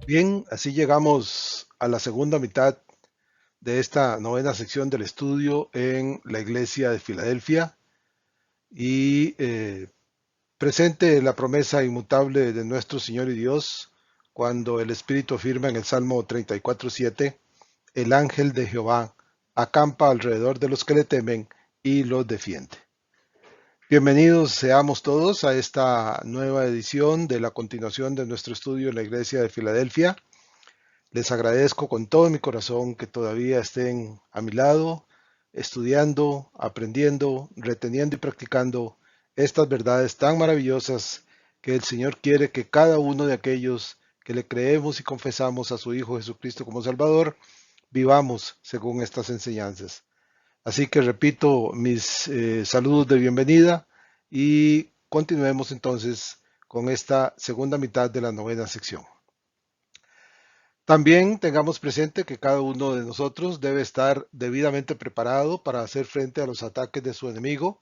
Bien, así llegamos a la segunda mitad de esta novena sección del estudio en la iglesia de Filadelfia y presente la promesa inmutable de nuestro Señor y Dios cuando el Espíritu afirma en el Salmo 34:7, el ángel de Jehová acampa alrededor de los que le temen y los defiende. Bienvenidos seamos todos a esta nueva edición de la continuación de nuestro estudio en la iglesia de Filadelfia. Les agradezco con todo mi corazón que todavía estén a mi lado, estudiando, aprendiendo, reteniendo y practicando estas verdades tan maravillosas que el Señor quiere que cada uno de aquellos que le creemos y confesamos a su Hijo Jesucristo como Salvador, vivamos según estas enseñanzas. Así que repito mis saludos de bienvenida y continuemos entonces con esta segunda mitad de la novena sección. También tengamos presente que cada uno de nosotros debe estar debidamente preparado para hacer frente a los ataques de su enemigo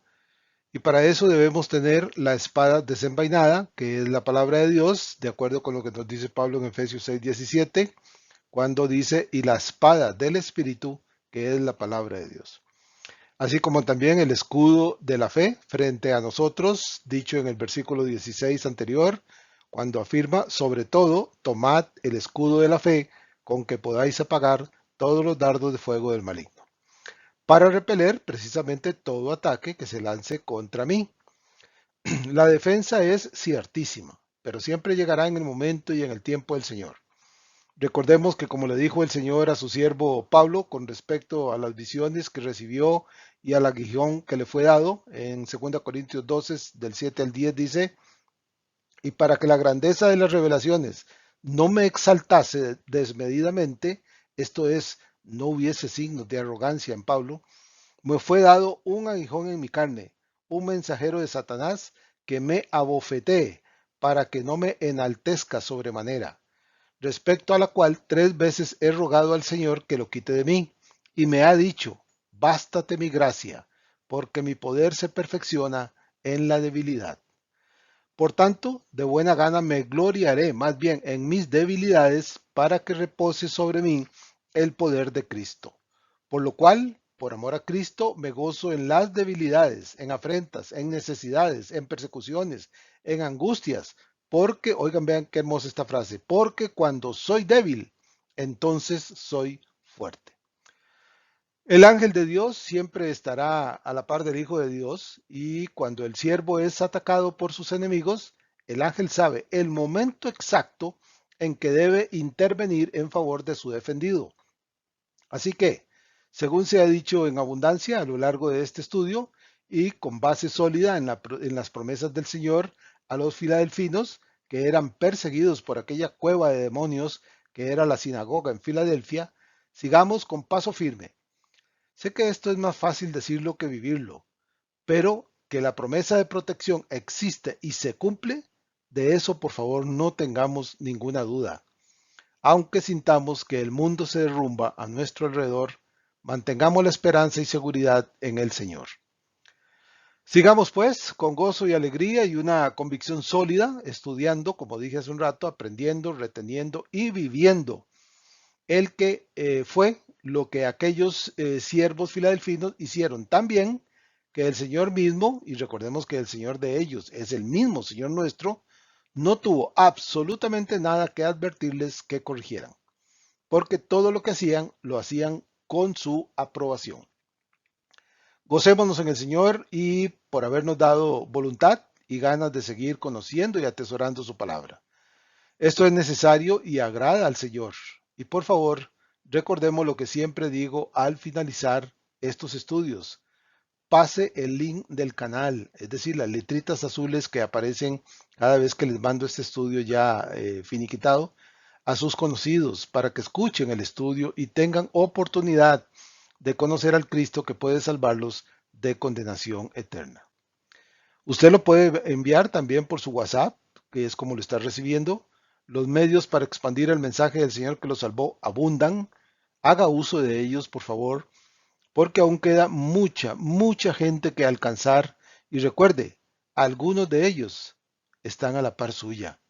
y para eso debemos tener la espada desenvainada, que es la palabra de Dios, de acuerdo con lo que nos dice Pablo en Efesios 6:17, cuando dice, y la espada del Espíritu, que es la palabra de Dios. Así como también el escudo de la fe frente a nosotros, dicho en el versículo 16 anterior, cuando afirma, sobre todo, tomad el escudo de la fe con que podáis apagar todos los dardos de fuego del maligno, para repeler precisamente todo ataque que se lance contra mí. La defensa es ciertísima, pero siempre llegará en el momento y en el tiempo del Señor. Recordemos que como le dijo el Señor a su siervo Pablo con respecto a las visiones que recibió y al aguijón que le fue dado, en 2 Corintios 12, del 7 al 10 dice, y para que la grandeza de las revelaciones no me exaltase desmedidamente, esto es, no hubiese signos de arrogancia en Pablo, me fue dado un aguijón en mi carne, un mensajero de Satanás que me abofetee para que no me enaltezca sobremanera, respecto a la cual 3 veces he rogado al Señor que lo quite de mí, y me ha dicho, bástate mi gracia, porque mi poder se perfecciona en la debilidad. Por tanto, de buena gana me gloriaré más bien en mis debilidades para que repose sobre mí el poder de Cristo. Por lo cual, por amor a Cristo, me gozo en las debilidades, en afrentas, en necesidades, en persecuciones, en angustias, porque, oigan, vean qué hermosa esta frase, porque cuando soy débil, entonces soy fuerte. El ángel de Dios siempre estará a la par del Hijo de Dios y cuando el siervo es atacado por sus enemigos, el ángel sabe el momento exacto en que debe intervenir en favor de su defendido. Así que, según se ha dicho en abundancia a lo largo de este estudio y con base sólida en las promesas del Señor a los filadelfinos que eran perseguidos por aquella cueva de demonios que era la sinagoga en Filadelfia, sigamos con paso firme. Sé que esto es más fácil decirlo que vivirlo, pero que la promesa de protección existe y se cumple, de eso por favor no tengamos ninguna duda. Aunque sintamos que el mundo se derrumba a nuestro alrededor, mantengamos la esperanza y seguridad en el Señor. Sigamos pues con gozo y alegría y una convicción sólida, estudiando, como dije hace un rato, aprendiendo, reteniendo y viviendo el que fue lo que aquellos siervos filadelfinos hicieron tan bien que el Señor mismo, y recordemos que el Señor de ellos es el mismo Señor nuestro, no tuvo absolutamente nada que advertirles que corrigieran, porque todo lo que hacían lo hacían con su aprobación. Gocémonos en el Señor y por habernos dado voluntad y ganas de seguir conociendo y atesorando su palabra. Esto es necesario y agrada al Señor. Y por favor, recordemos lo que siempre digo al finalizar estos estudios. Pase el link del canal, es decir, las letritas azules que aparecen cada vez que les mando este estudio ya finiquitado, a sus conocidos para que escuchen el estudio y tengan oportunidad de conocer al Cristo que puede salvarlos de condenación eterna. Usted lo puede enviar también por su WhatsApp, que es como lo está recibiendo. Los medios para expandir el mensaje del Señor que lo salvó abundan. Haga uso de ellos, por favor, porque aún queda mucha gente que alcanzar. Y recuerde, algunos de ellos están a la par suya.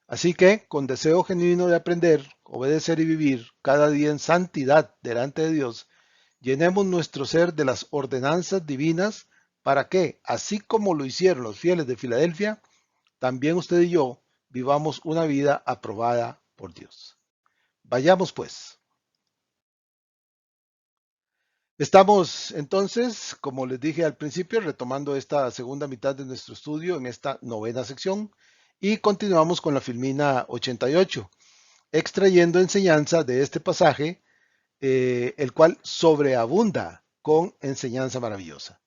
Así que, con deseo genuino de aprender, obedecer y vivir cada día en santidad delante de Dios, llenemos nuestro ser de las ordenanzas divinas para que, así como lo hicieron los fieles de Filadelfia, también usted y yo vivamos una vida aprobada por Dios. Vayamos pues. Estamos entonces, como les dije al principio, retomando esta segunda mitad de nuestro estudio en esta novena sección y continuamos con la Filmina 88, extrayendo enseñanza de este pasaje, el cual sobreabunda con enseñanza maravillosa.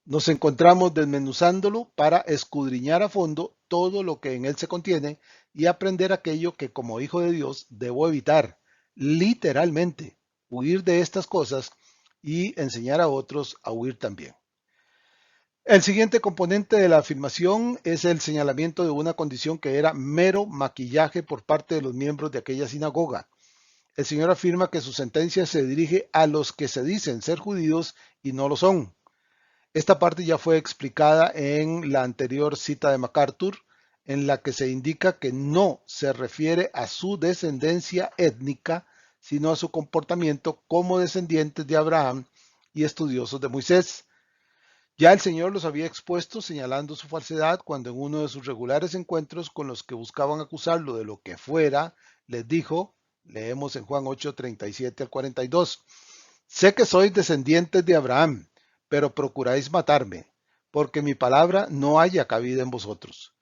Nos encontramos desmenuzándolo para escudriñar a fondo todo lo que en él se contiene y aprender aquello que como hijo de Dios debo evitar, literalmente, huir de estas cosas y enseñar a otros a huir también. El siguiente componente de la afirmación es el señalamiento de una condición que era mero maquillaje por parte de los miembros de aquella sinagoga. El Señor afirma que su sentencia se dirige a los que se dicen ser judíos y no lo son. Esta parte ya fue explicada en la anterior cita de MacArthur, en la que se indica que no se refiere a su descendencia étnica, sino a su comportamiento como descendientes de Abraham y estudiosos de Moisés. Ya el Señor los había expuesto señalando su falsedad cuando en uno de sus regulares encuentros con los que buscaban acusarlo de lo que fuera, les dijo, leemos en Juan 8, 37 al 42, sé que sois descendientes de Abraham, pero procuráis matarme, porque mi palabra no haya cabida en vosotros.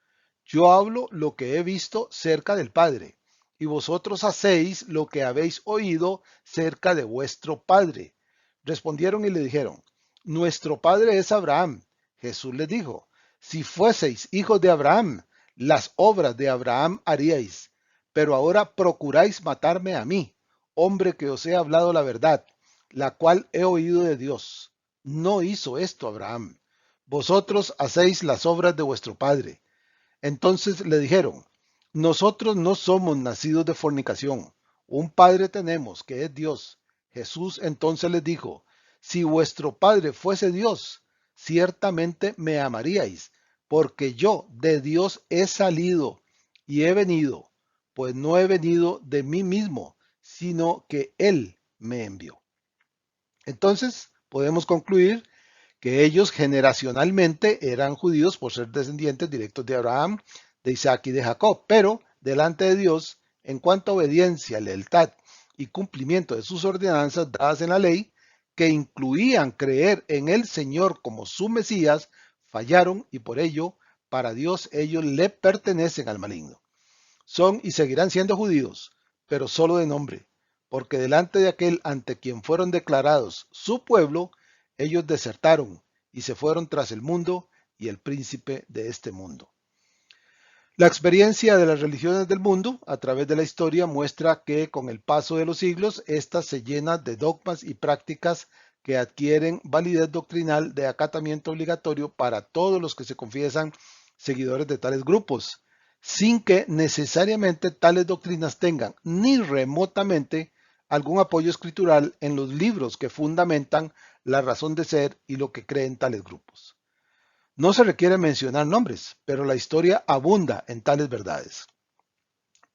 Yo hablo lo que he visto cerca del Padre, y vosotros hacéis lo que habéis oído cerca de vuestro Padre. Respondieron y le dijeron, nuestro Padre es Abraham. Jesús les dijo, si fueseis hijos de Abraham, las obras de Abraham haríais, pero ahora procuráis matarme a mí, hombre que os he hablado la verdad, la cual he oído de Dios. No hizo esto Abraham. Vosotros hacéis las obras de vuestro padre. Entonces le dijeron, nosotros no somos nacidos de fornicación, un padre tenemos que es Dios. Jesús entonces les dijo, si vuestro padre fuese Dios, ciertamente me amaríais, porque yo de Dios he salido y he venido, pues no he venido de mí mismo, sino que Él me envió. Entonces podemos concluir que ellos generacionalmente eran judíos por ser descendientes directos de Abraham, de Isaac y de Jacob, pero delante de Dios, en cuanto a obediencia, lealtad y cumplimiento de sus ordenanzas dadas en la ley, que incluían creer en el Señor como su Mesías, fallaron y por ello, para Dios ellos le pertenecen al maligno. Son y seguirán siendo judíos, pero solo de nombre, porque delante de aquel ante quien fueron declarados su pueblo, ellos desertaron y se fueron tras el mundo y el príncipe de este mundo. La experiencia de las religiones del mundo a través de la historia muestra que con el paso de los siglos, ésta se llena de dogmas y prácticas que adquieren validez doctrinal de acatamiento obligatorio para todos los que se confiesan seguidores de tales grupos, sin que necesariamente tales doctrinas tengan ni remotamente algún apoyo escritural en los libros que fundamentan la razón de ser y lo que creen tales grupos. No se requiere mencionar nombres, pero la historia abunda en tales verdades.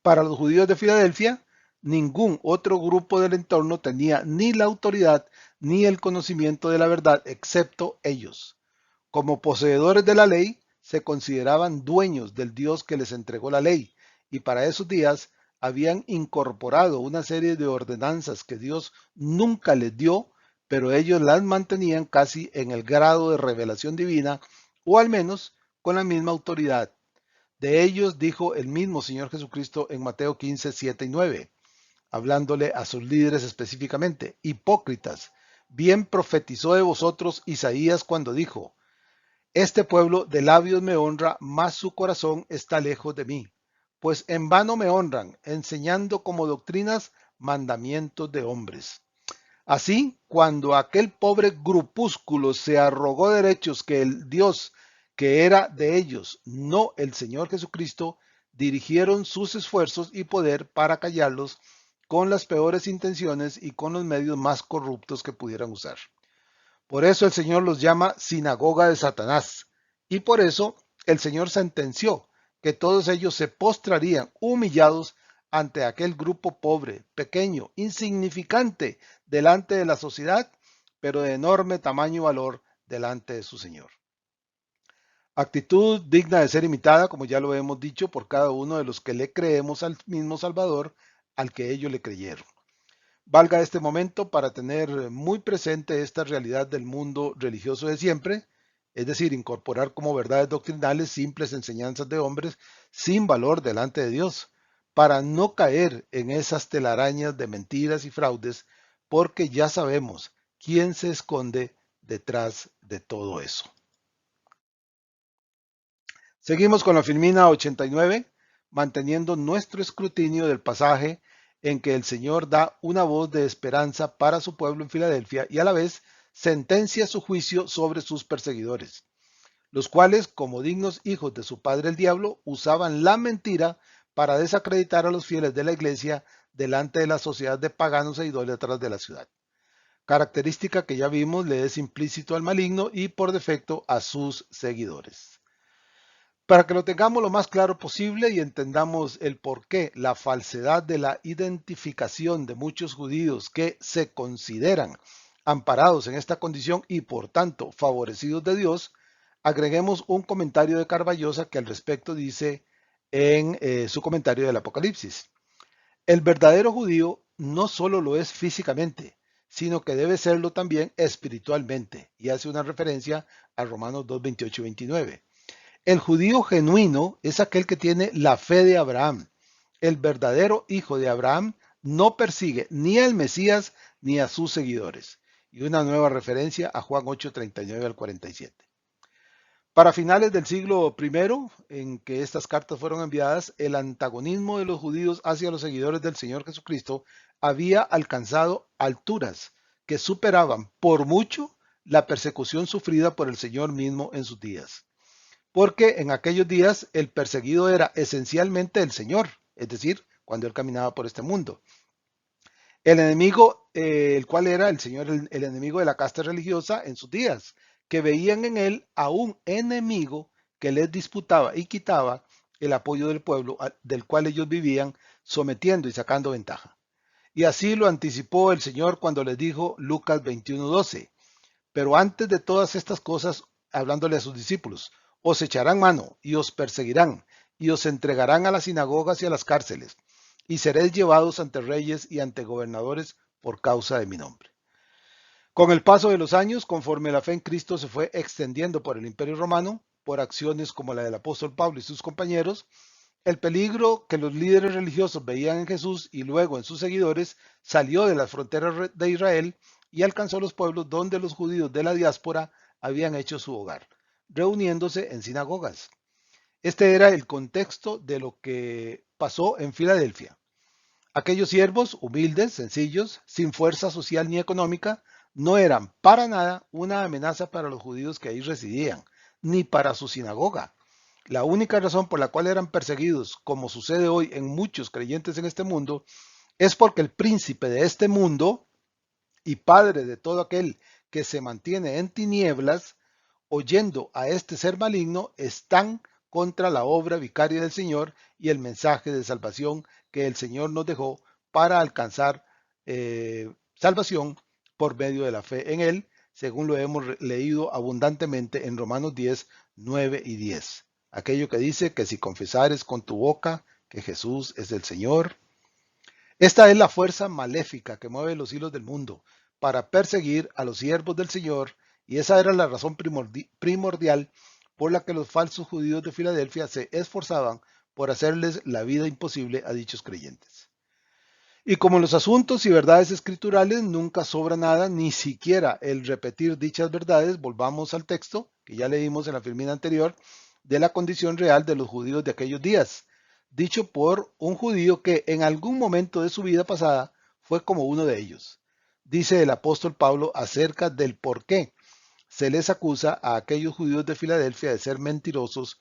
Para los judíos de Filadelfia, ningún otro grupo del entorno tenía ni la autoridad ni el conocimiento de la verdad excepto ellos. Como poseedores de la ley, se consideraban dueños del Dios que les entregó la ley, y para esos días habían incorporado una serie de ordenanzas que Dios nunca les dio, pero ellos las mantenían casi en el grado de revelación divina, o al menos con la misma autoridad. De ellos dijo el mismo Señor Jesucristo en Mateo 15, 7 y 9, hablándole a sus líderes específicamente, hipócritas, bien profetizó de vosotros Isaías cuando dijo, este pueblo de labios me honra, mas su corazón está lejos de mí, pues en vano me honran, enseñando como doctrinas mandamientos de hombres. Así, cuando aquel pobre grupúsculo se arrogó derechos que el Dios que era de ellos, no el Señor Jesucristo, dirigieron sus esfuerzos y poder para callarlos con las peores intenciones y con los medios más corruptos que pudieran usar. Por eso el Señor los llama sinagoga de Satanás, y por eso el Señor sentenció que todos ellos se postrarían humillados ante aquel grupo pobre, pequeño, insignificante delante de la sociedad, pero de enorme tamaño y valor delante de su Señor. Actitud digna de ser imitada, como ya lo hemos dicho, por cada uno de los que le creemos al mismo Salvador al que ellos le creyeron. Valga este momento para tener muy presente esta realidad del mundo religioso de siempre, es decir, incorporar como verdades doctrinales simples enseñanzas de hombres sin valor delante de Dios, para no caer en esas telarañas de mentiras y fraudes, porque ya sabemos quién se esconde detrás de todo eso. Seguimos con la Filmina 89, manteniendo nuestro escrutinio del pasaje en que el Señor da una voz de esperanza para su pueblo en Filadelfia y a la vez sentencia su juicio sobre sus perseguidores, los cuales, como dignos hijos de su padre el diablo, usaban la mentira para desacreditar a los fieles de la iglesia delante de la sociedad de paganos e idólatras de la ciudad. Característica que ya vimos le es implícito al maligno y por defecto a sus seguidores. Para que lo tengamos lo más claro posible y entendamos el por qué la falsedad de la identificación de muchos judíos que se consideran amparados en esta condición y por tanto favorecidos de Dios, agreguemos un comentario de Carballosa que al respecto dice en su comentario del Apocalipsis. El verdadero judío no solo lo es físicamente, sino que debe serlo también espiritualmente, y hace una referencia a Romanos 2, 28 y 29. El judío genuino es aquel que tiene la fe de Abraham. El verdadero hijo de Abraham no persigue ni al Mesías ni a sus seguidores. Y una nueva referencia a Juan 8, 39 al 47. Para finales del siglo I, en que estas cartas fueron enviadas, el antagonismo de los judíos hacia los seguidores del Señor Jesucristo había alcanzado alturas que superaban por mucho la persecución sufrida por el Señor mismo en sus días. Porque en aquellos días el perseguido era esencialmente el Señor, es decir, cuando él caminaba por este mundo. El enemigo, el cual era el Señor, el enemigo de la casta religiosa en sus días, que veían en él a un enemigo que les disputaba y quitaba el apoyo del pueblo del cual ellos vivían, sometiendo y sacando ventaja. Y así lo anticipó el Señor cuando les dijo Lucas 21:12. Pero antes de todas estas cosas, hablándole a sus discípulos, os echarán mano y os perseguirán y os entregarán a las sinagogas y a las cárceles, y seréis llevados ante reyes y ante gobernadores por causa de mi nombre. Con el paso de los años, conforme la fe en Cristo se fue extendiendo por el Imperio Romano, por acciones como la del apóstol Pablo y sus compañeros, el peligro que los líderes religiosos veían en Jesús y luego en sus seguidores salió de las fronteras de Israel y alcanzó los pueblos donde los judíos de la diáspora habían hecho su hogar, reuniéndose en sinagogas. Este era el contexto de lo que pasó en Filadelfia. Aquellos siervos, humildes, sencillos, sin fuerza social ni económica, no eran para nada una amenaza para los judíos que ahí residían, ni para su sinagoga. La única razón por la cual eran perseguidos, como sucede hoy en muchos creyentes en este mundo, es porque el príncipe de este mundo y padre de todo aquel que se mantiene en tinieblas, oyendo a este ser maligno, están contra la obra vicaria del Señor y el mensaje de salvación que el Señor nos dejó para alcanzar salvación por medio de la fe en Él, según lo hemos leído abundantemente en Romanos 10, 9 y 10. Aquello que dice que si confesares con tu boca que Jesús es el Señor. Esta es la fuerza maléfica que mueve los hilos del mundo para perseguir a los siervos del Señor, y esa era la razón primordial por la que los falsos judíos de Filadelfia se esforzaban por hacerles la vida imposible a dichos creyentes. Y como en los asuntos y verdades escriturales nunca sobra nada, ni siquiera el repetir dichas verdades, volvamos al texto que ya leímos en la filmina anterior de la condición real de los judíos de aquellos días, dicho por un judío que en algún momento de su vida pasada fue como uno de ellos. Dice el apóstol Pablo acerca del por qué se les acusa a aquellos judíos de Filadelfia de ser mentirosos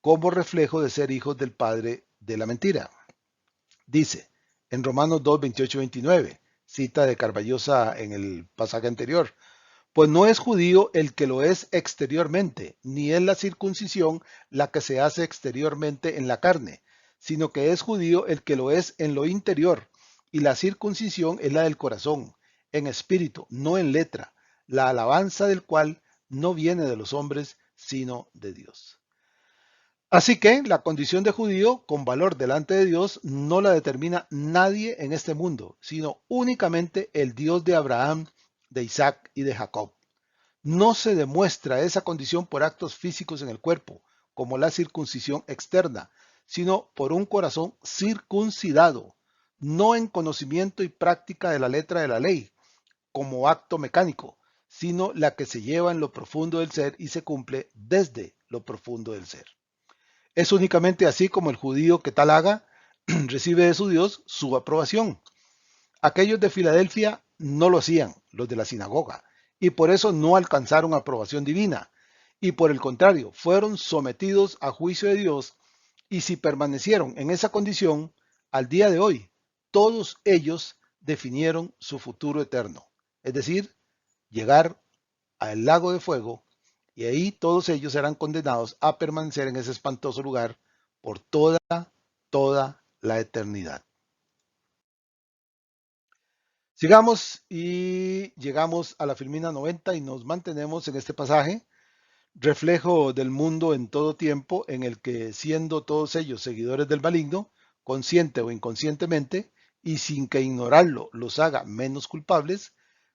como reflejo de ser hijos del padre de la mentira. Dice en Romanos 2, 28 y 29, cita de Carballosa en el pasaje anterior, Pues no es judío el que lo es exteriormente, ni es la circuncisión la que se hace exteriormente en la carne, sino que es judío el que lo es en lo interior, y la circuncisión es la del corazón, en espíritu, no en letra, la alabanza del cual no viene de los hombres, sino de Dios. Así que la condición de judío con valor delante de Dios no la determina nadie en este mundo, sino únicamente el Dios de Abraham, de Isaac y de Jacob. No se demuestra esa condición por actos físicos en el cuerpo, como la circuncisión externa, sino por un corazón circuncidado, no en conocimiento y práctica de la letra de la ley, como acto mecánico, sino la que se lleva en lo profundo del ser y se cumple desde lo profundo del ser. Es únicamente así como el judío que tal haga recibe de su Dios su aprobación. Aquellos de Filadelfia no lo hacían, los de la sinagoga, y por eso no alcanzaron aprobación divina, y por el contrario, fueron sometidos a juicio de Dios, y si permanecieron en esa condición, al día de hoy, todos ellos definieron su futuro eterno, es decir, llegar al lago de fuego, y ahí todos ellos serán condenados a permanecer en ese espantoso lugar por toda la eternidad. Sigamos y llegamos a la Filmina 90 y nos mantenemos en este pasaje, reflejo del mundo en todo tiempo, en el que siendo todos ellos seguidores del maligno, consciente o inconscientemente, y sin que ignorarlo los haga menos culpables,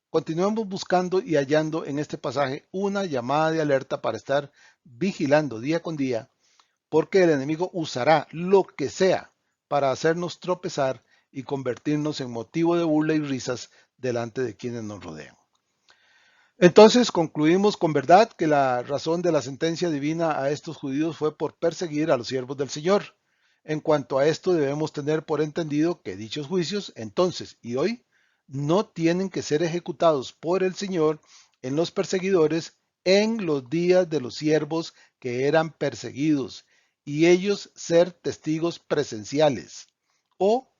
continuamos buscando y hallando en este pasaje una llamada de alerta para estar vigilando día con día, porque el enemigo usará lo que sea para hacernos tropezar y convertirnos en motivo de burla y risas delante de quienes nos rodean. Entonces concluimos con verdad que la razón de la sentencia divina a estos judíos fue por perseguir a los siervos del Señor. En cuanto a esto debemos tener por entendido que dichos juicios entonces y hoy no tienen que ser ejecutados por el Señor en los perseguidores en los días de los siervos que eran perseguidos y ellos ser testigos presenciales o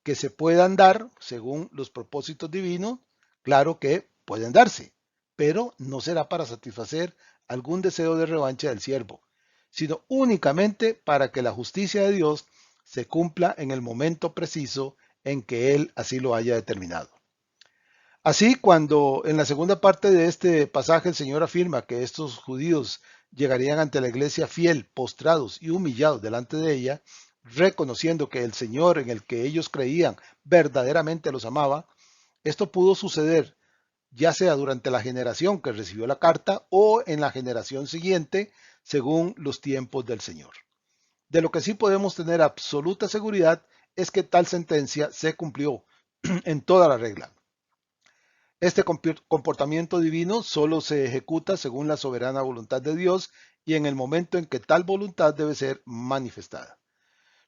que se puedan dar según los propósitos divinos, claro que pueden darse, pero no será para satisfacer algún deseo de revancha del siervo, sino únicamente para que la justicia de Dios se cumpla en el momento preciso en que Él así lo haya determinado. Así, cuando en la segunda parte de este pasaje el Señor afirma que estos judíos llegarían ante la iglesia fiel, postrados y humillados delante de ella, reconociendo que el Señor en el que ellos creían verdaderamente los amaba, esto pudo suceder ya sea durante la generación que recibió la carta o en la generación siguiente, según los tiempos del Señor. De lo que sí podemos tener absoluta seguridad es que tal sentencia se cumplió en toda la regla. Este comportamiento divino solo se ejecuta según la soberana voluntad de Dios y en el momento en que tal voluntad debe ser manifestada.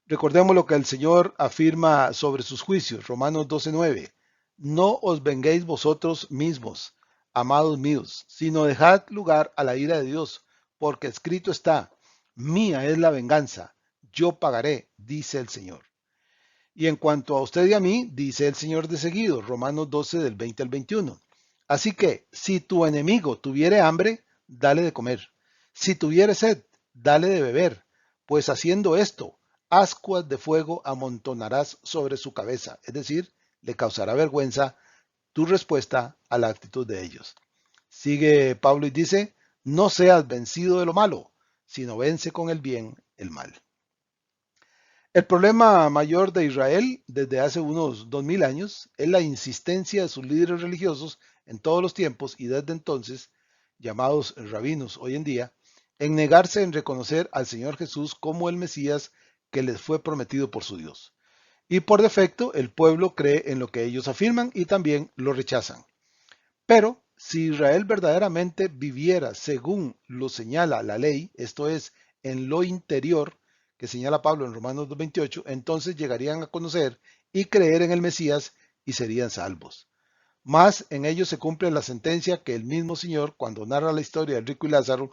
Recordemos lo que el Señor afirma sobre sus juicios, Romanos 12:9. No os venguéis vosotros mismos, amados míos, sino dejad lugar a la ira de Dios, porque escrito está, mía es la venganza, yo pagaré, dice el Señor. Y en cuanto a usted y a mí, dice el Señor de seguido, Romanos 12 del 20 al 21. Así que, si tu enemigo tuviere hambre, dale de comer. Si tuviere sed, dale de beber, pues haciendo esto, ascuas de fuego amontonarás sobre su cabeza, es decir, le causará vergüenza tu respuesta a la actitud de ellos. Sigue Pablo y dice, no seas vencido de lo malo, sino vence con el bien el mal. El problema mayor de Israel desde hace unos 2000 años es la insistencia de sus líderes religiosos en todos los tiempos y desde entonces, llamados rabinos hoy en día, en negarse en reconocer al Señor Jesús como el Mesías que les fue prometido por su Dios. Y por defecto, el pueblo cree en lo que ellos afirman y también lo rechazan. Pero si Israel verdaderamente viviera según lo señala la ley, esto es, en lo interior, que señala Pablo en Romanos 2:28, entonces llegarían a conocer y creer en el Mesías y serían salvos. Más en ellos se cumple la sentencia que el mismo Señor, cuando narra la historia del rico y Lázaro,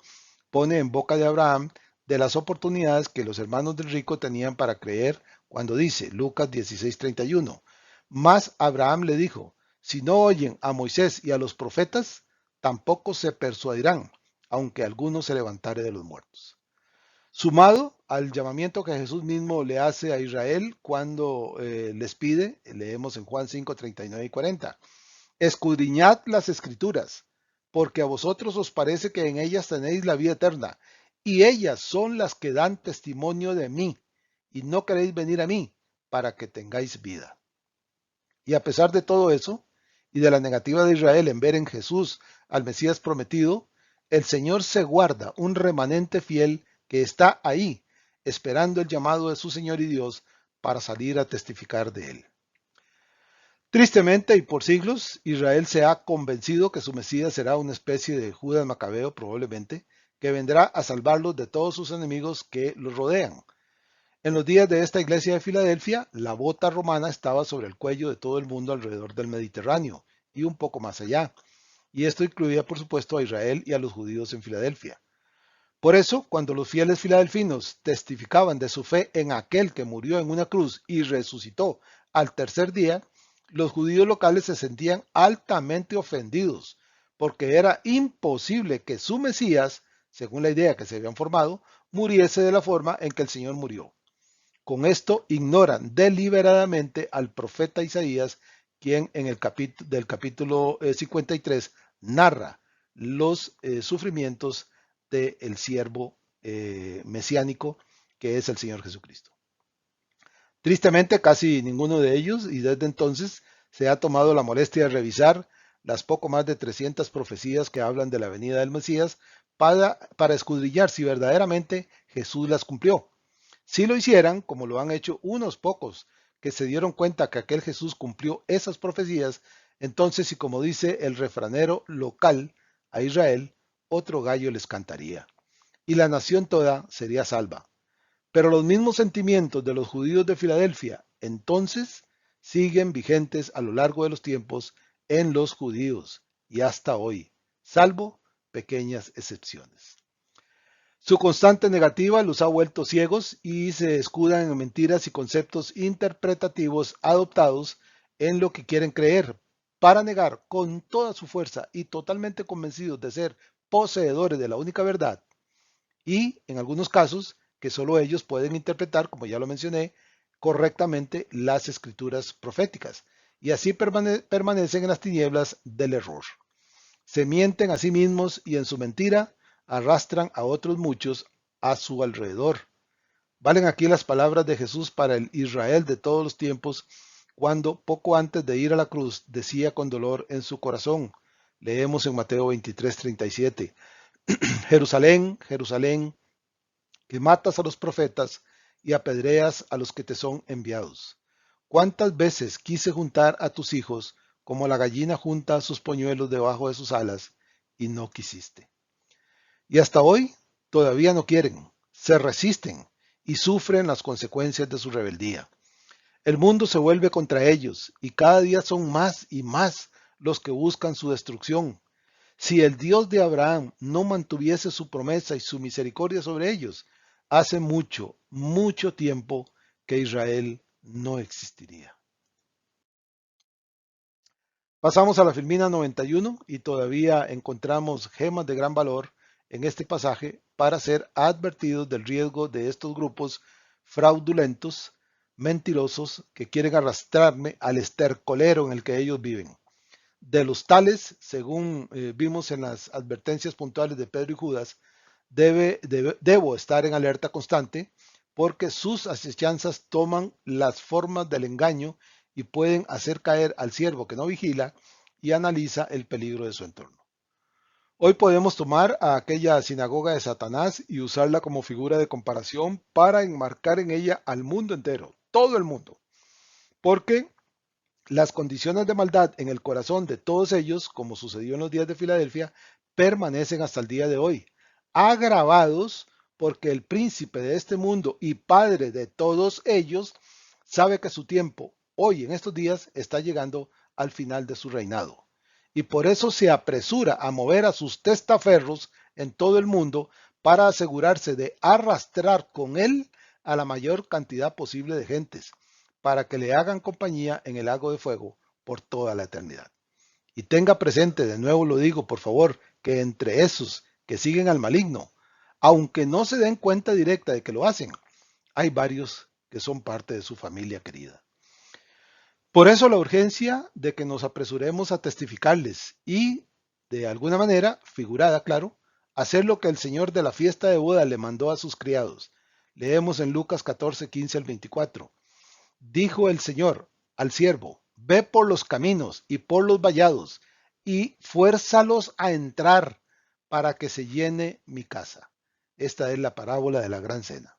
pone en boca de Abraham de las oportunidades que los hermanos del rico tenían para creer cuando dice, Lucas 16:31, más Abraham le dijo, si no oyen a Moisés y a los profetas, tampoco se persuadirán, aunque alguno se levantare de los muertos. Sumado al llamamiento que Jesús mismo le hace a Israel cuando les pide, leemos en Juan 5, 39 y 40, escudriñad las escrituras, porque a vosotros os parece que en ellas tenéis la vida eterna, y ellas son las que dan testimonio de mí, y no queréis venir a mí para que tengáis vida. Y a pesar de todo eso, y de la negativa de Israel en ver en Jesús al Mesías prometido, el Señor se guarda un remanente fiel que está ahí, esperando el llamado de su Señor y Dios para salir a testificar de él. Tristemente y por siglos, Israel se ha convencido que su Mesías será una especie de Judas Macabeo, probablemente, que vendrá a salvarlos de todos sus enemigos que los rodean. En los días de esta iglesia de Filadelfia, la bota romana estaba sobre el cuello de todo el mundo alrededor del Mediterráneo y un poco más allá, y esto incluía por supuesto a Israel y a los judíos en Filadelfia. Por eso, cuando los fieles filadelfinos testificaban de su fe en aquel que murió en una cruz y resucitó al tercer día, los judíos locales se sentían altamente ofendidos, porque era imposible que su Mesías, según la idea que se habían formado, muriese de la forma en que el Señor murió. Con esto ignoran deliberadamente al profeta Isaías, quien en el del capítulo 53 narra los sufrimientos del siervo mesiánico que es el Señor Jesucristo. Tristemente, casi ninguno de ellos, y desde entonces se ha tomado la molestia de revisar las poco más de 300 profecías que hablan de la venida del Mesías para escudriñar si verdaderamente Jesús las cumplió. Si lo hicieran, como lo han hecho unos pocos, que se dieron cuenta que aquel Jesús cumplió esas profecías, entonces, y como dice el refranero local a Israel, otro gallo les cantaría, y la nación toda sería salva. Pero los mismos sentimientos de los judíos de Filadelfia, entonces, siguen vigentes a lo largo de los tiempos en los judíos y hasta hoy, salvo pequeñas excepciones. Su constante negativa los ha vuelto ciegos y se escudan en mentiras y conceptos interpretativos adoptados en lo que quieren creer, para negar con toda su fuerza y totalmente convencidos de ser poseedores de la única verdad, y en algunos casos que solo ellos pueden interpretar, como ya lo mencioné, correctamente las escrituras proféticas, y así permanecen en las tinieblas del error. Se mienten a sí mismos y en su mentira arrastran a otros muchos a su alrededor. Valen aquí las palabras de Jesús para el Israel de todos los tiempos, cuando poco antes de ir a la cruz decía con dolor en su corazón, leemos en Mateo 23:37, Jerusalén, Jerusalén, que matas a los profetas y apedreas a los que te son enviados. ¿Cuántas veces quise juntar a tus hijos como la gallina junta sus polluelos debajo de sus alas, y no quisiste? Y hasta hoy todavía no quieren, se resisten y sufren las consecuencias de su rebeldía. El mundo se vuelve contra ellos y cada día son más y más los que buscan su destrucción. Si el Dios de Abraham no mantuviese su promesa y su misericordia sobre ellos, hace mucho, mucho tiempo que Israel no existiría. Pasamos a la Filmina 91 y todavía encontramos gemas de gran valor en este pasaje para ser advertidos del riesgo de estos grupos fraudulentos, mentirosos, que quieren arrastrarme al estercolero en el que ellos viven. De los tales, según vimos en las advertencias puntuales de Pedro y Judas, debo estar en alerta constante porque sus asechanzas toman las formas del engaño y pueden hacer caer al siervo que no vigila y analiza el peligro de su entorno. Hoy podemos tomar a aquella sinagoga de Satanás y usarla como figura de comparación para enmarcar en ella al mundo entero, todo el mundo, porque las condiciones de maldad en el corazón de todos ellos, como sucedió en los días de Filadelfia, permanecen hasta el día de hoy, agravados porque el príncipe de este mundo y padre de todos ellos sabe que su tiempo, hoy en estos días, está llegando al final de su reinado. Y por eso se apresura a mover a sus testaferros en todo el mundo para asegurarse de arrastrar con él a la mayor cantidad posible de gentes, para que le hagan compañía en el lago de fuego por toda la eternidad. Y tenga presente, de nuevo lo digo, por favor, que entre esos que siguen al maligno, aunque no se den cuenta directa de que lo hacen, hay varios que son parte de su familia querida. Por eso la urgencia de que nos apresuremos a testificarles y, de alguna manera, figurada, claro, hacer lo que el Señor de la fiesta de boda le mandó a sus criados. Leemos en Lucas 14, 15 al 24. Dijo el Señor al siervo, ve por los caminos y por los vallados y fuérzalos a entrar para que se llene mi casa. Esta es la parábola de la gran cena.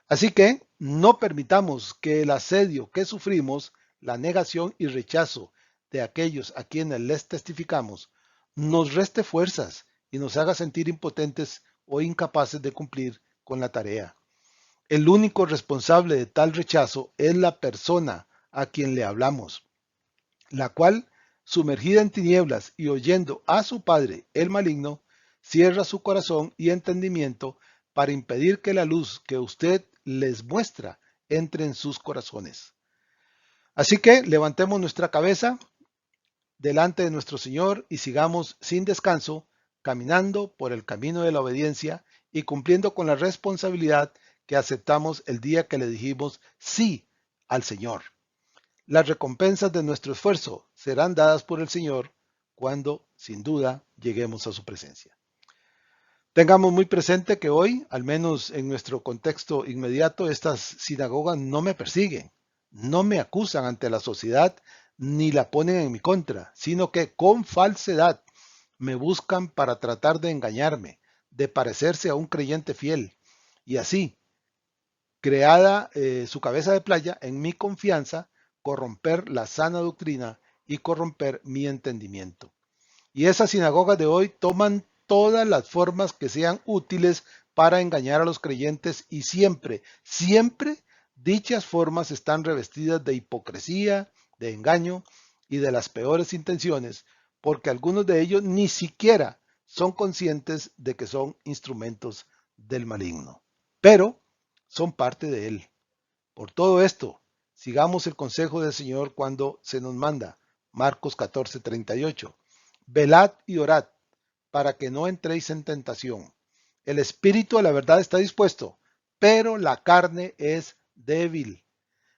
Así que no permitamos que el asedio que sufrimos, la negación y rechazo de aquellos a quienes les testificamos, nos reste fuerzas y nos haga sentir impotentes o incapaces de cumplir con la tarea. El único responsable de tal rechazo es la persona a quien le hablamos, la cual, sumergida en tinieblas y oyendo a su padre, el maligno, cierra su corazón y entendimiento para impedir que la luz que usted les muestra entre en sus corazones. Así que levantemos nuestra cabeza delante de nuestro Señor y sigamos sin descanso, caminando por el camino de la obediencia y cumpliendo con la responsabilidad que aceptamos el día que le dijimos sí al Señor. Las recompensas de nuestro esfuerzo serán dadas por el Señor cuando, sin duda, lleguemos a su presencia. Tengamos muy presente que hoy, al menos en nuestro contexto inmediato, estas sinagogas no me persiguen, no me acusan ante la sociedad ni la ponen en mi contra, sino que con falsedad me buscan para tratar de engañarme, de parecerse a un creyente fiel, y así, creada su cabeza de playa, en mi confianza, corromper la sana doctrina y corromper mi entendimiento. Y esas sinagogas de hoy toman todas las formas que sean útiles para engañar a los creyentes y siempre, siempre dichas formas están revestidas de hipocresía, de engaño y de las peores intenciones, porque algunos de ellos ni siquiera son conscientes de que son instrumentos del maligno, pero son parte de él. Por todo esto, sigamos el consejo del Señor cuando se nos manda, Marcos 14:38. Velad y orad para que no entréis en tentación. El espíritu de la verdad está dispuesto, pero la carne es débil.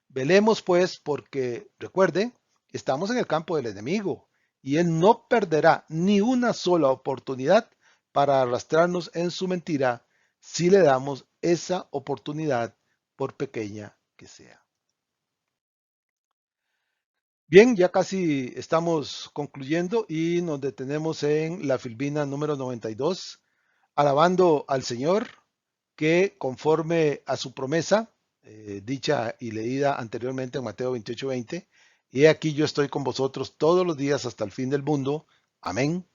Velemos pues porque, recuerde, estamos en el campo del enemigo y él no perderá ni una sola oportunidad para arrastrarnos en su mentira si le damos esa oportunidad, por pequeña que sea. Bien, ya casi estamos concluyendo y nos detenemos en la filbina número 92, alabando al Señor que conforme a su promesa, dicha y leída anteriormente en Mateo 28:20, y aquí yo estoy con vosotros todos los días hasta el fin del mundo. Amén.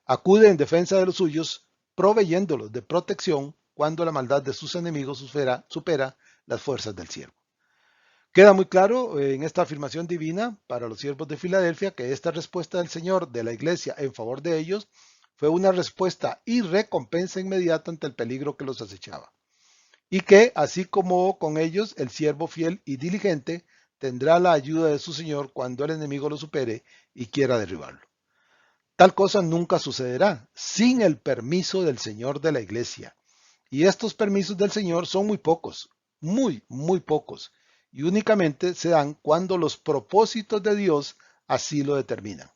Acude en defensa de los suyos, proveyéndolos de protección cuando la maldad de sus enemigos supera las fuerzas del siervo. Queda muy claro en esta afirmación divina para los siervos de Filadelfia que esta respuesta del Señor de la iglesia en favor de ellos fue una respuesta y recompensa inmediata ante el peligro que los acechaba. Y que, así como con ellos, el siervo fiel y diligente tendrá la ayuda de su Señor cuando el enemigo lo supere y quiera derribarlo. Tal cosa nunca sucederá sin el permiso del Señor de la iglesia. Y estos permisos del Señor son muy pocos, muy pocos, y únicamente se dan cuando los propósitos de Dios así lo determinan.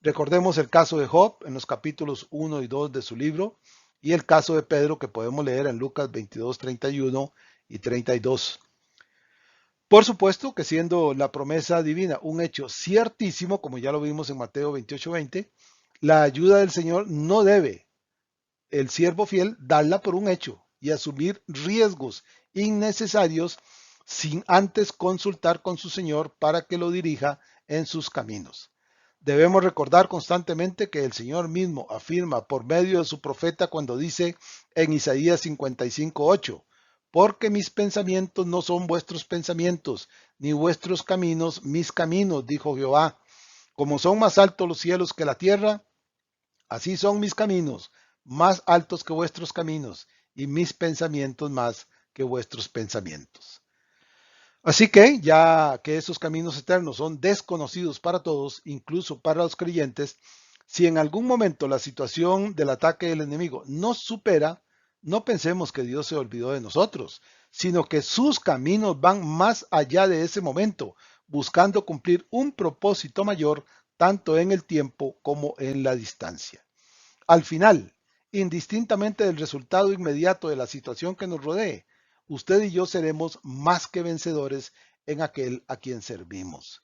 Recordemos el caso de Job en los capítulos 1 y 2 de su libro y el caso de Pedro que podemos leer en Lucas 22, 31 y 32. Por supuesto que siendo la promesa divina un hecho ciertísimo, como ya lo vimos en Mateo 28, 20, la ayuda del Señor no debe el siervo fiel darla por un hecho y asumir riesgos innecesarios sin antes consultar con su Señor para que lo dirija en sus caminos. Debemos recordar constantemente que el Señor mismo afirma por medio de su profeta cuando dice en Isaías 55:8, porque mis pensamientos no son vuestros pensamientos, ni vuestros caminos mis caminos, dijo Jehová. Como son más altos los cielos que la tierra, así son mis caminos, más altos que vuestros caminos, y mis pensamientos más que vuestros pensamientos. Así que, ya que esos caminos eternos son desconocidos para todos, incluso para los creyentes, si en algún momento la situación del ataque del enemigo nos supera, no pensemos que Dios se olvidó de nosotros, sino que sus caminos van más allá de ese momento, buscando cumplir un propósito mayor tanto en el tiempo como en la distancia. Al final, indistintamente del resultado inmediato de la situación que nos rodee, usted y yo seremos más que vencedores en aquel a quien servimos.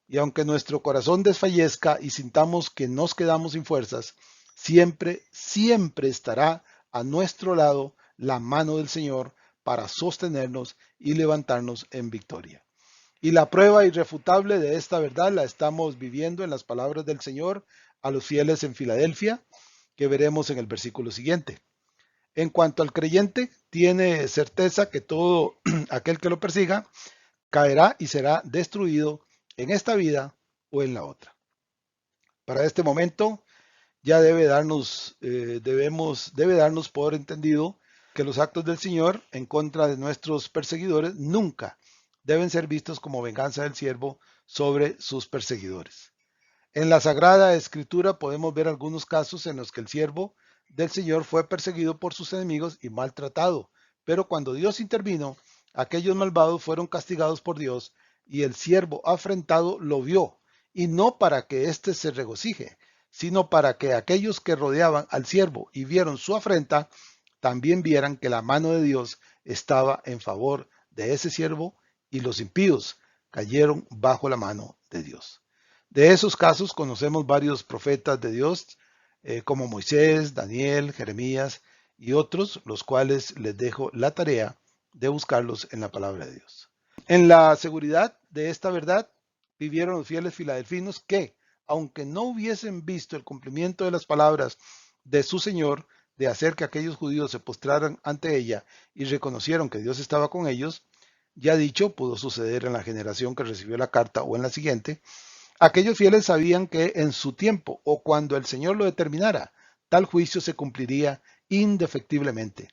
Y aunque nuestro corazón desfallezca y sintamos que nos quedamos sin fuerzas, siempre, siempre estará a nuestro lado la mano del Señor para sostenernos y levantarnos en victoria. Y la prueba irrefutable de esta verdad la estamos viviendo en las palabras del Señor a los fieles en Filadelfia, que veremos en el versículo siguiente. En cuanto al creyente, tiene certeza que todo aquel que lo persiga caerá y será destruido en esta vida o en la otra. Para este momento ya debe darnos por entendido que los actos del Señor en contra de nuestros perseguidores nunca deben ser vistos como venganza del siervo sobre sus perseguidores. En la Sagrada Escritura podemos ver algunos casos en los que el siervo del Señor fue perseguido por sus enemigos y maltratado, pero cuando Dios intervino, aquellos malvados fueron castigados por Dios y el siervo afrentado lo vio, y no para que éste se regocije, sino para que aquellos que rodeaban al siervo y vieron su afrenta, también vieran que la mano de Dios estaba en favor de ese siervo y los impíos cayeron bajo la mano de Dios. De esos casos conocemos varios profetas de Dios, como Moisés, Daniel, Jeremías y otros, los cuales les dejo la tarea de buscarlos en la palabra de Dios. En la seguridad de esta verdad vivieron los fieles filadelfinos que, aunque no hubiesen visto el cumplimiento de las palabras de su Señor, de hacer que aquellos judíos se postraran ante ella y reconocieron que Dios estaba con ellos, ya dicho, pudo suceder en la generación que recibió la carta o en la siguiente. Aquellos fieles sabían que en su tiempo o cuando el Señor lo determinara, tal juicio se cumpliría indefectiblemente.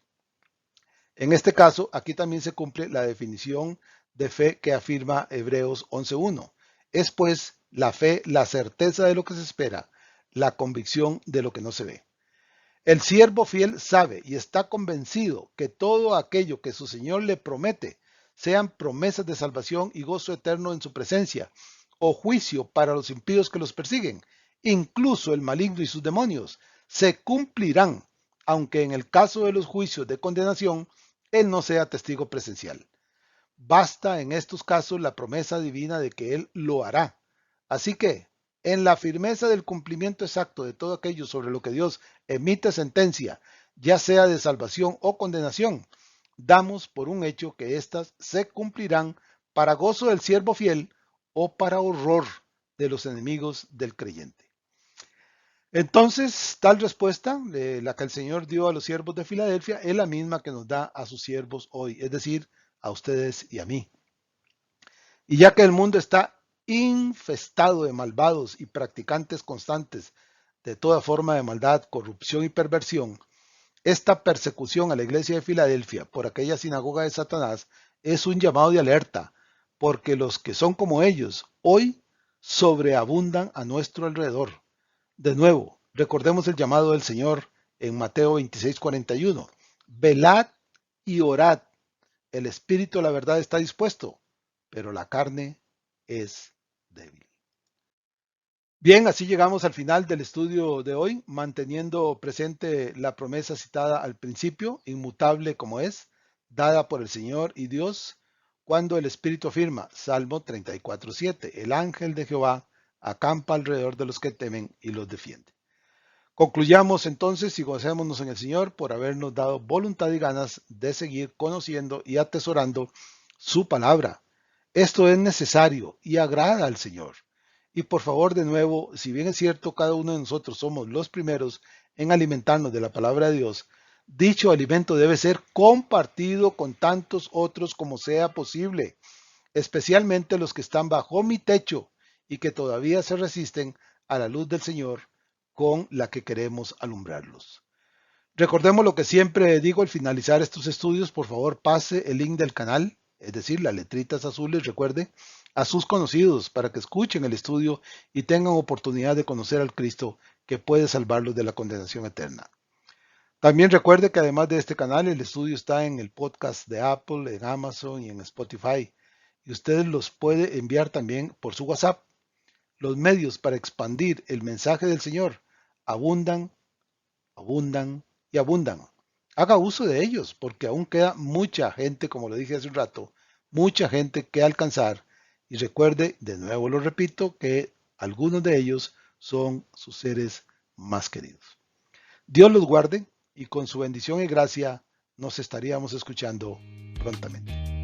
En este caso, aquí también se cumple la definición de fe que afirma Hebreos 11.1. Es pues la fe la certeza de lo que se espera, la convicción de lo que no se ve. El siervo fiel sabe y está convencido que todo aquello que su Señor le promete, sean promesas de salvación y gozo eterno en su presencia, o juicio para los impíos que los persiguen, incluso el maligno y sus demonios, se cumplirán, aunque en el caso de los juicios de condenación, él no sea testigo presencial. Basta en estos casos la promesa divina de que él lo hará. Así que, en la firmeza del cumplimiento exacto de todo aquello sobre lo que Dios emite sentencia, ya sea de salvación o condenación, damos por un hecho que éstas se cumplirán para gozo del siervo fiel o para horror de los enemigos del creyente. Entonces, tal respuesta, la que el Señor dio a los siervos de Filadelfia, es la misma que nos da a sus siervos hoy, es decir, a ustedes y a mí. Y ya que el mundo está infestado de malvados y practicantes constantes de toda forma de maldad, corrupción y perversión, esta persecución a la iglesia de Filadelfia por aquella sinagoga de Satanás es un llamado de alerta, porque los que son como ellos hoy sobreabundan a nuestro alrededor. De nuevo, recordemos el llamado del Señor en Mateo 26:41. Velad y orad. El espíritu de la verdad está dispuesto, pero la carne es débil. Bien, así llegamos al final del estudio de hoy, manteniendo presente la promesa citada al principio, inmutable como es, dada por el Señor y Dios, cuando el Espíritu afirma, Salmo 34:7, el ángel de Jehová acampa alrededor de los que temen y los defiende. Concluyamos entonces y gocémonos en el Señor por habernos dado voluntad y ganas de seguir conociendo y atesorando su palabra. Esto es necesario y agrada al Señor. Y por favor, de nuevo, si bien es cierto, cada uno de nosotros somos los primeros en alimentarnos de la palabra de Dios, dicho alimento debe ser compartido con tantos otros como sea posible, especialmente los que están bajo mi techo y que todavía se resisten a la luz del Señor con la que queremos alumbrarlos. Recordemos lo que siempre digo al finalizar estos estudios, por favor pase el link del canal es decir, las letritas azules, recuerde, a sus conocidos para que escuchen el estudio y tengan oportunidad de conocer al Cristo que puede salvarlos de la condenación eterna. También recuerde que además de este canal, el estudio está en el podcast de Apple, en Amazon y en Spotify. Y usted los puede enviar también por su WhatsApp. Los medios para expandir el mensaje del Señor abundan, abundan y abundan. Haga uso de ellos porque aún queda mucha gente, como lo dije hace un rato, mucha gente que alcanzar. Y recuerde, de nuevo lo repito, que algunos de ellos son sus seres más queridos. Dios los guarde y con su bendición y gracia nos estaríamos escuchando prontamente.